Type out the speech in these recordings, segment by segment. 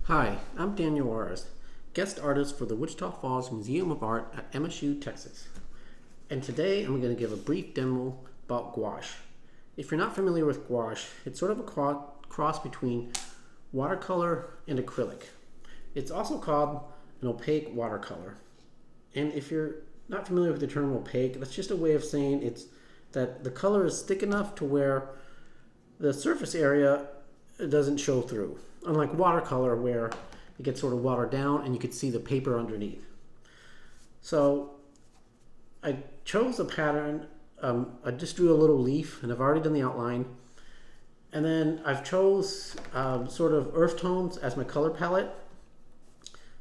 Hi, I'm Daniel Juarez, guest artist for the Wichita Falls Museum of Art at MSU, Texas. And today I'm going to give a brief demo about gouache. If you're not familiar with gouache, it's sort of a cross between watercolor and acrylic. It's also called an opaque watercolor. And if you're not familiar with the term opaque, that's just a way of saying it's that the color is thick enough to where the surface area doesn't show through. Unlike watercolor where it gets sort of watered down and you can see the paper underneath. So I chose a pattern. I just drew a little leaf and I've already done the outline. And then I've chose sort of earth tones as my color palette.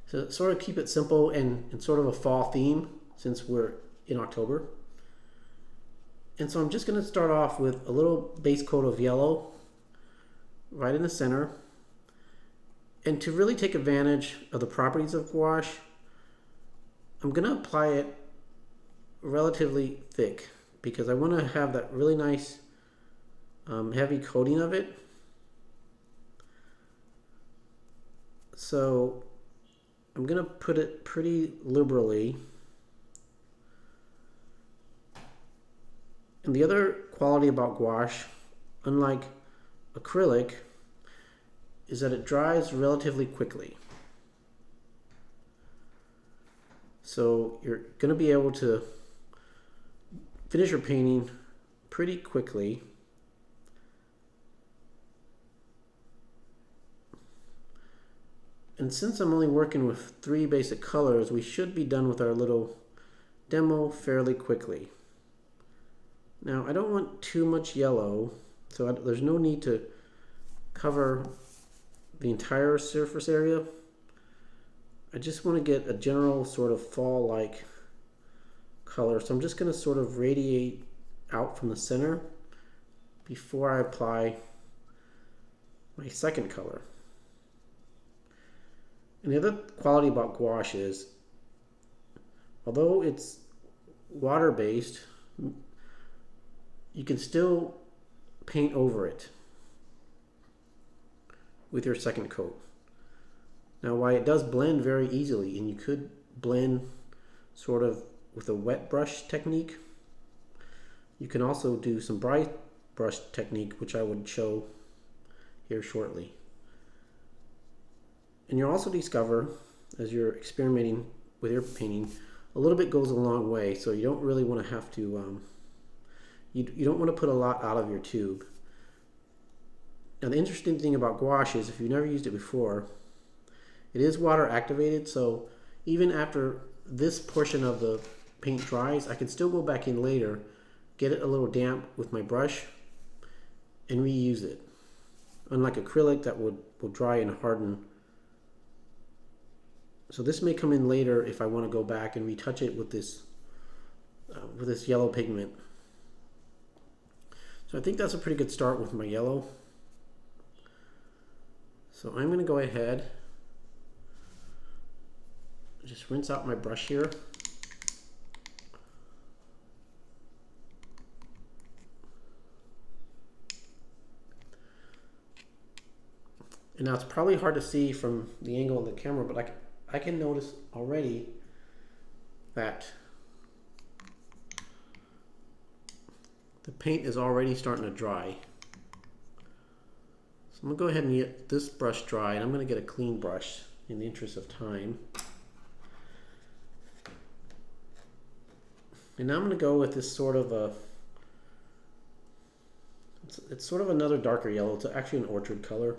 So sort of keep it simple and sort of a fall theme since we're in October. And so I'm just going to start off with a little base coat of yellow right in the center. And to really take advantage of the properties of gouache, I'm going to apply it relatively thick because I want to have that really nice heavy coating of it. So I'm going to put it pretty liberally. And the other quality about gouache, unlike acrylic, is that it dries relatively quickly. So you're going to be able to finish your painting pretty quickly. And since I'm only working with 3 basic colors, we should be done with our little demo fairly quickly. Now I don't want too much yellow, so there's no need to cover the entire surface area. I just want to get a general sort of fall-like color, so I'm just going to sort of radiate out from the center before I apply my second color. And the other quality about gouache is, although it's water-based, you can still paint over it with your second coat. Now, while it does blend very easily, and you could blend sort of with a wet brush technique, you can also do some bright brush technique, which I would show here shortly. And you'll also discover, as you're experimenting with your painting, a little bit goes a long way, so you don't really want to have to, you don't want to put a lot out of your tube. Now the interesting thing about gouache is if you've never used it before, it is water activated, so even after this portion of the paint dries, I can still go back in later, get it a little damp with my brush, and reuse it. Unlike acrylic that will dry and harden. So this may come in later if I want to go back and retouch it with this yellow pigment. So I think that's a pretty good start with my yellow. So I'm going to go ahead, just rinse out my brush here. And now it's probably hard to see from the angle of the camera, but I can notice already that the paint is already starting to dry. So I'm going to go ahead and get this brush dry, and I'm going to get a clean brush in the interest of time. And now I'm going to go with this sort of it's sort of another darker yellow. It's actually an orchard color.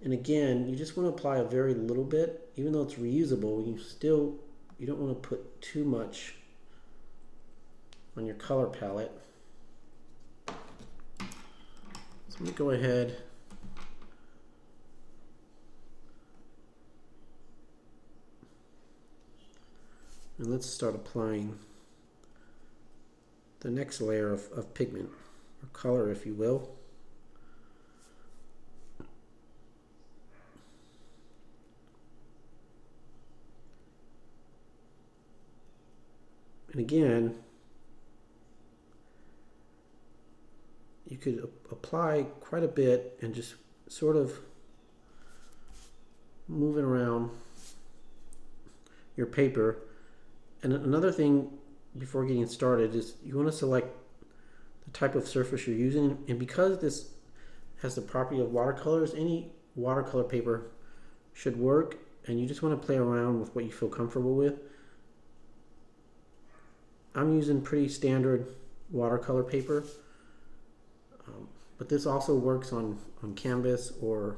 And again, you just want to apply a very little bit, even though it's reusable. You don't want to put too much on your color palette. So I'm going to go ahead and let's start applying the next layer of pigment, or color if you will. And again, you could apply quite a bit and just sort of moving around your paper. And another thing before getting started is you want to select the type of surface you're using, and because this has the property of watercolors, any watercolor paper should work, and you just want to play around with what you feel comfortable with. I'm using pretty standard watercolor paper, but this also works on canvas or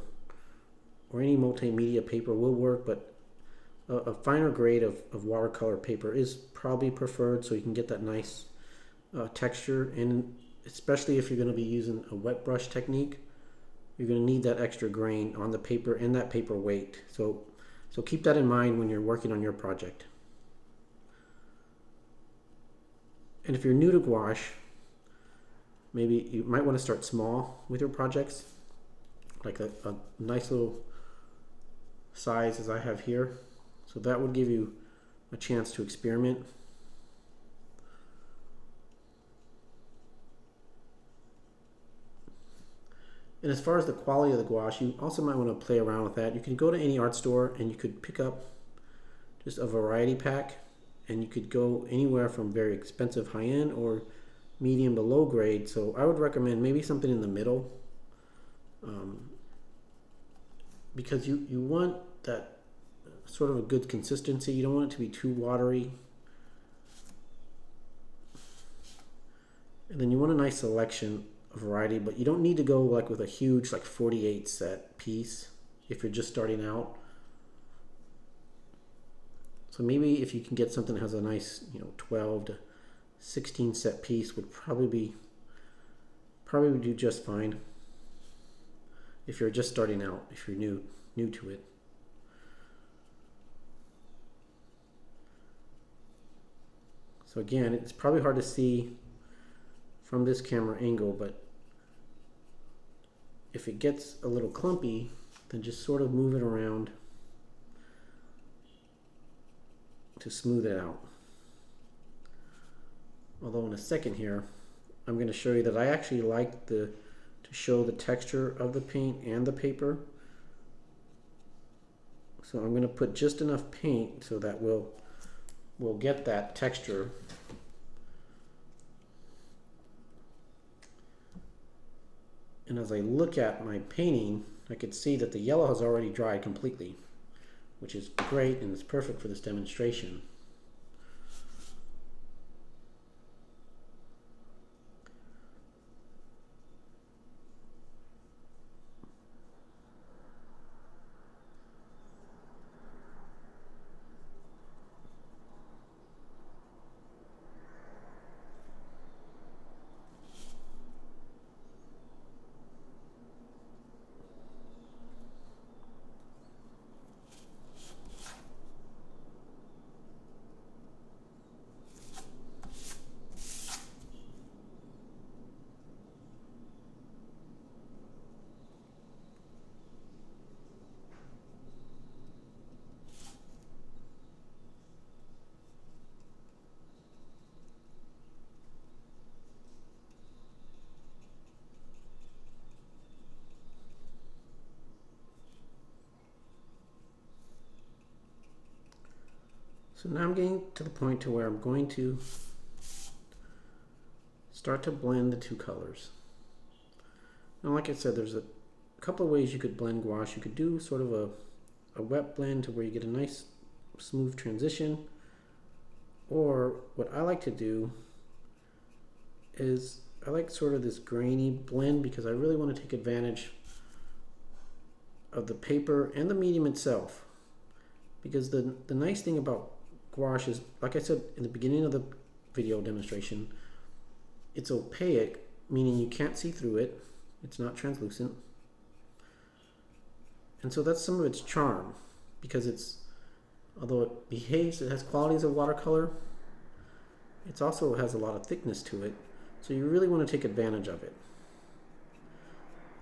any multimedia paper will work, but a finer grade of watercolor paper is probably preferred, so you can get that nice texture, and especially if you're going to be using a wet brush technique, you're going to need that extra grain on the paper and that paper weight. So keep that in mind when you're working on your project. And if you're new to gouache, maybe you might want to start small with your projects, like a nice little size as I have here. So that would give you a chance to experiment. And as far as the quality of the gouache, you also might want to play around with that. You can go to any art store and you could pick up just a variety pack, and you could go anywhere from very expensive high-end or medium to low grade. So I would recommend maybe something in the middle, because you want that sort of a good consistency. You don't want it to be too watery. And then you want a nice selection of variety, but you don't need to go like with a huge like 48 set piece if you're just starting out. So maybe if you can get something that has a nice, 12 to 16 set piece would probably do just fine if you're just starting out, if you're new to it. So again, it's probably hard to see from this camera angle, but if it gets a little clumpy, then just sort of move it around to smooth it out. Although in a second here, I'm going to show you that I actually like to show the texture of the paint and the paper. So I'm going to put just enough paint so that we'll get that texture. And as I look at my painting, I could see that the yellow has already dried completely, which is great and it's perfect for this demonstration. So now I'm getting to the point to where I'm going to start to blend the two colors. Now, like I said, there's a couple of ways you could blend gouache. You could do sort of a wet blend to where you get a nice smooth transition, or what I like to do is I like sort of this grainy blend because I really want to take advantage of the paper and the medium itself. Because the nice thing about gouache is, like I said in the beginning of the video demonstration, it's opaque, meaning you can't see through it. It's not translucent. And so that's some of its charm, because although it behaves, it has qualities of watercolor, it also has a lot of thickness to it. So you really want to take advantage of it.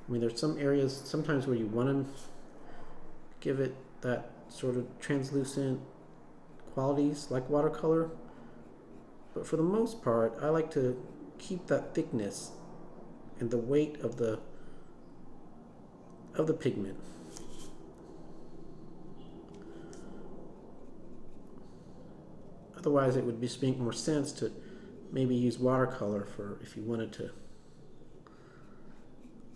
I mean, there's some areas sometimes where you want to give it that sort of translucent qualities like watercolor, but for the most part I like to keep that thickness and the weight of the pigment. Otherwise, it would just make more sense to maybe use watercolor for if you wanted to.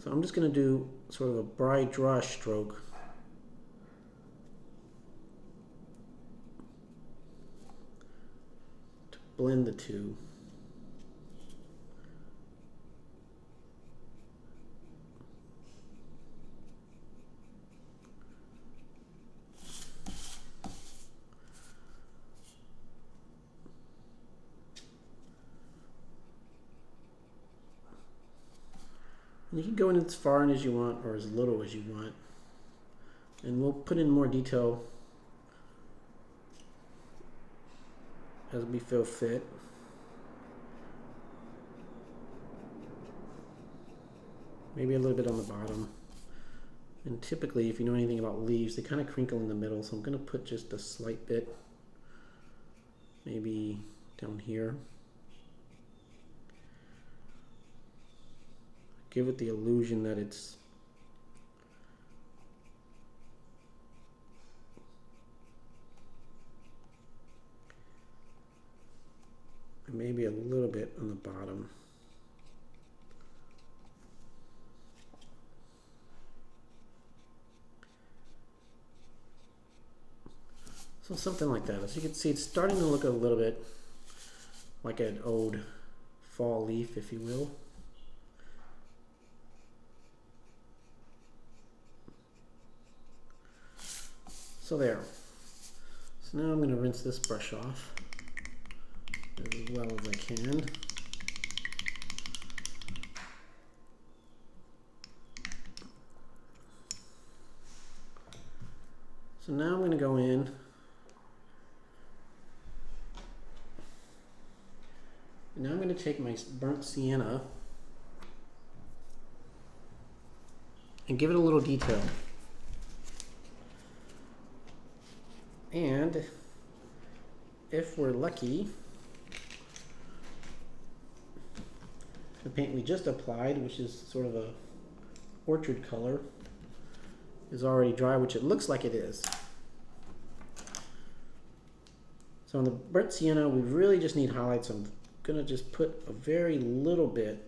So I'm just going to do sort of a bright brush stroke. To blend the two. And you can go in as far in as you want or as little as you want. And we'll put in more detail as we feel fit. Maybe a little bit on the bottom. And typically, if you know anything about leaves, they kind of crinkle in the middle, so I'm going to put just a slight bit, maybe down here. Give it the illusion that it's maybe a little bit on the bottom. So something like that. As you can see, it's starting to look a little bit like an old fall leaf, if you will. So there. So now I'm going to rinse this brush off as well as I can. So now I'm going to go in and now I'm going to take my burnt sienna and give it a little detail. And if we're lucky, the paint we just applied, which is sort of a orchard color, is already dry, which it looks like it is. So on the burnt sienna, we really just need highlights. I'm gonna just put a very little bit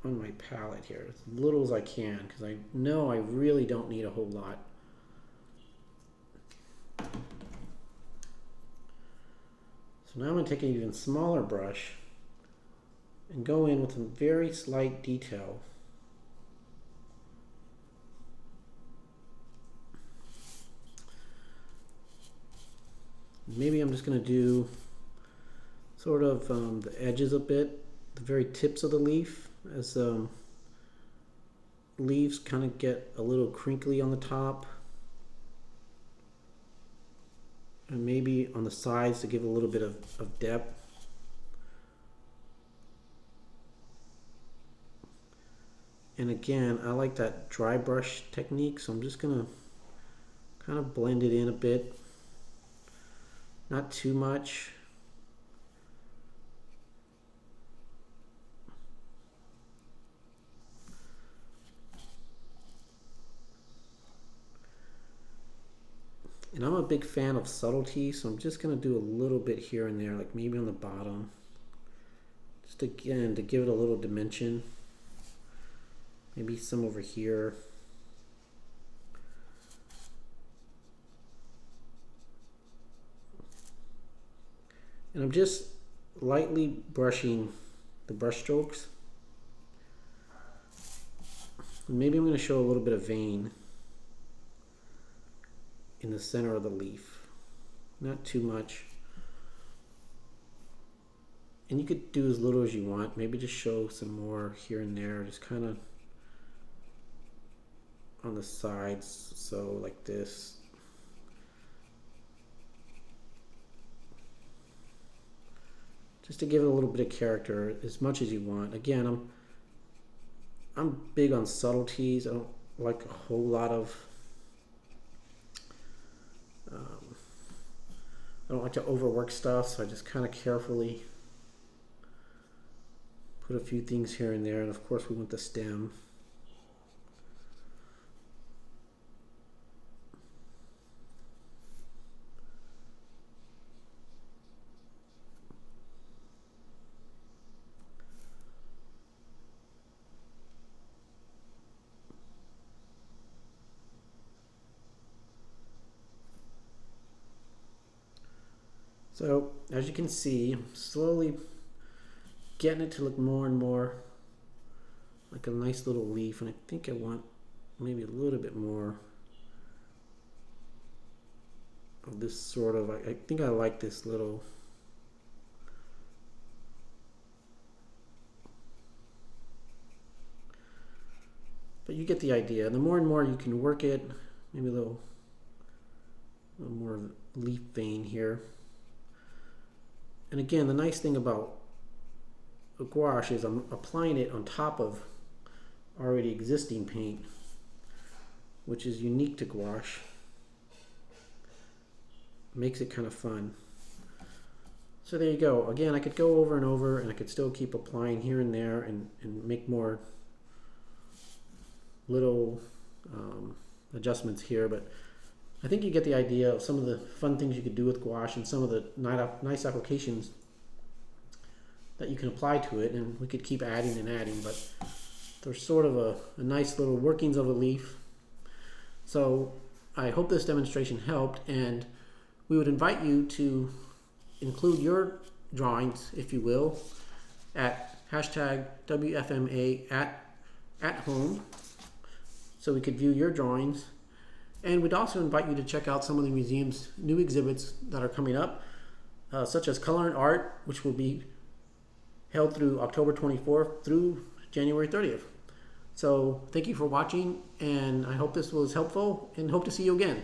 on my palette here, as little as I can, because I know I really don't need a whole lot. So now I'm going to take an even smaller brush and go in with a very slight detail. Maybe I'm just going to do sort of the edges a bit, the very tips of the leaf, as leaves kind of get a little crinkly on the top. And maybe on the sides to give a little bit of depth. And again, I like that dry brush technique, so I'm just gonna kind of blend it in a bit. Not too much. And I'm a big fan of subtlety, so I'm just going to do a little bit here and there, like maybe on the bottom. Just again, to give it a little dimension. Maybe some over here. And I'm just lightly brushing the brush strokes. And maybe I'm going to show a little bit of vein in the center of the leaf, not too much. And you could do as little as you want, maybe just show some more here and there, just kind of on the sides, so like this. Just to give it a little bit of character, as much as you want. Again, I'm big on subtleties. I don't like a whole lot of I don't like to overwork stuff, so I just kind of carefully put a few things here and there, and of course we want the stem. So as you can see, I'm slowly getting it to look more and more like a nice little leaf, and I think I want maybe a little bit more of this sort of, I think I like this little, but you get the idea. The more and more you can work it, maybe a little more leaf vein here. And again, the nice thing about gouache is I'm applying it on top of already existing paint, which is unique to gouache. Makes it kind of fun. So there you go. Again, I could go over and over, and I could still keep applying here and there and make more little adjustments here, but I think you get the idea of some of the fun things you could do with gouache and some of the nice applications that you can apply to it, and we could keep adding and adding, but there's sort of a nice little workings of a leaf. So I hope this demonstration helped, and we would invite you to include your drawings, if you will, at hashtag WFMA at home, so we could view your drawings. And we'd also invite you to check out some of the museum's new exhibits that are coming up, such as Color and Art, which will be held through October 24th through January 30th. So thank you for watching, and I hope this was helpful, and hope to see you again.